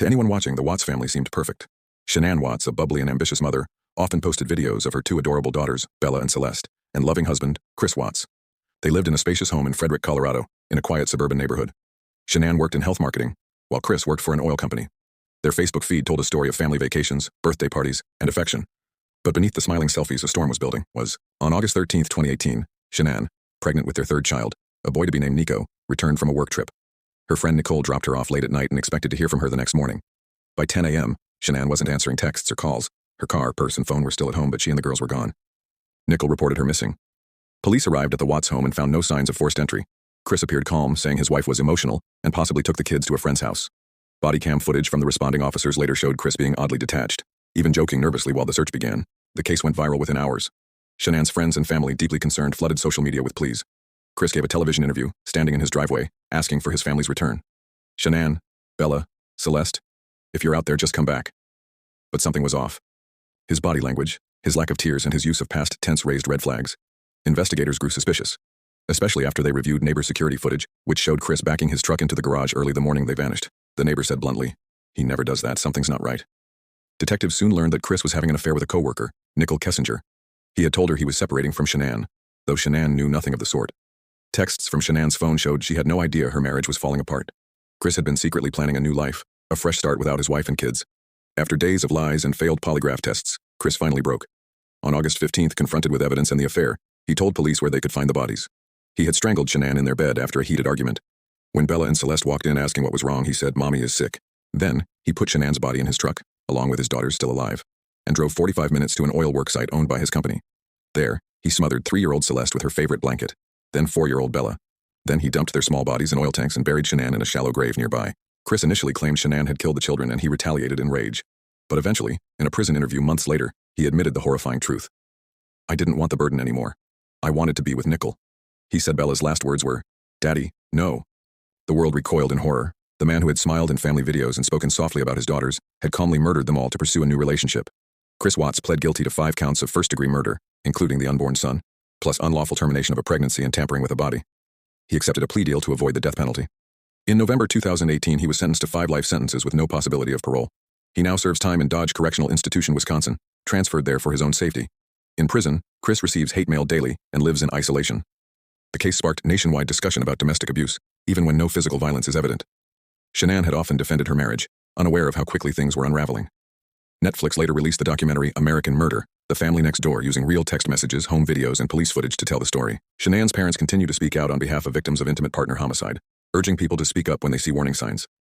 To anyone watching, the Watts family seemed perfect. Shanann Watts, a bubbly and ambitious mother, often posted videos of her two adorable daughters, Bella and Celeste, and loving husband, Chris Watts. They lived in a spacious home in Frederick, Colorado, in a quiet suburban neighborhood. Shanann worked in health marketing, while Chris worked for an oil company. Their Facebook feed told a story of family vacations, birthday parties, and affection. But beneath the smiling selfies a storm was building. On August 13, 2018, Shanann, pregnant with their third child, a boy to be named Nico, returned from a work trip. Her friend Nicole dropped her off late at night and expected to hear from her the next morning. By 10 a.m., Shanann wasn't answering texts or calls. Her car, purse, and phone were still at home, but she and the girls were gone. Nicole reported her missing. Police arrived at the Watts home and found no signs of forced entry. Chris appeared calm, saying his wife was emotional and possibly took the kids to a friend's house. Body cam footage from the responding officers later showed Chris being oddly detached, even joking nervously while the search began. The case went viral within hours. Shanann's friends and family, deeply concerned, flooded social media with pleas. Chris gave a television interview, standing in his driveway, asking for his family's return. Shanann, Bella, Celeste, if you're out there, just come back. But something was off. His body language, his lack of tears, and his use of past tense raised red flags. Investigators grew suspicious, especially after they reviewed neighbor security footage, which showed Chris backing his truck into the garage early the morning they vanished. The neighbor said bluntly, "He never does that, something's not right." Detectives soon learned that Chris was having an affair with a coworker, Nicole Kessinger. He had told her he was separating from Shanann, though Shanann knew nothing of the sort. Texts from Shanann's phone showed she had no idea her marriage was falling apart. Chris had been secretly planning a new life, a fresh start without his wife and kids. After days of lies and failed polygraph tests, Chris finally broke. On August 15th, confronted with evidence and the affair, he told police where they could find the bodies. He had strangled Shanann in their bed after a heated argument. When Bella and Celeste walked in asking what was wrong, he said, "Mommy is sick." Then, he put Shanann's body in his truck, along with his daughters still alive, and drove 45 minutes to an oil work site owned by his company. There, he smothered 3-year-old Celeste with her favorite blanket, then 4-year-old Bella. Then he dumped their small bodies in oil tanks and buried Shanann in a shallow grave nearby. Chris initially claimed Shanann had killed the children and he retaliated in rage. But eventually, in a prison interview months later, he admitted the horrifying truth. "I didn't want the burden anymore. I wanted to be with Nicole." He said Bella's last words were, "Daddy, no." The world recoiled in horror. The man who had smiled in family videos and spoken softly about his daughters had calmly murdered them all to pursue a new relationship. Chris Watts pled guilty to 5 counts of first-degree murder, including the unborn son, plus unlawful termination of a pregnancy and tampering with a body. He accepted a plea deal to avoid the death penalty. In November 2018, he was sentenced to 5 life sentences with no possibility of parole. He now serves time in Dodge Correctional Institution, Wisconsin, transferred there for his own safety. In prison, Chris receives hate mail daily and lives in isolation. The case sparked nationwide discussion about domestic abuse, even when no physical violence is evident. Shanann had often defended her marriage, unaware of how quickly things were unraveling. Netflix later released the documentary American Murder, The Family Next Door, using real text messages, home videos, and police footage to tell the story. Shanann's parents continue to speak out on behalf of victims of intimate partner homicide, urging people to speak up when they see warning signs.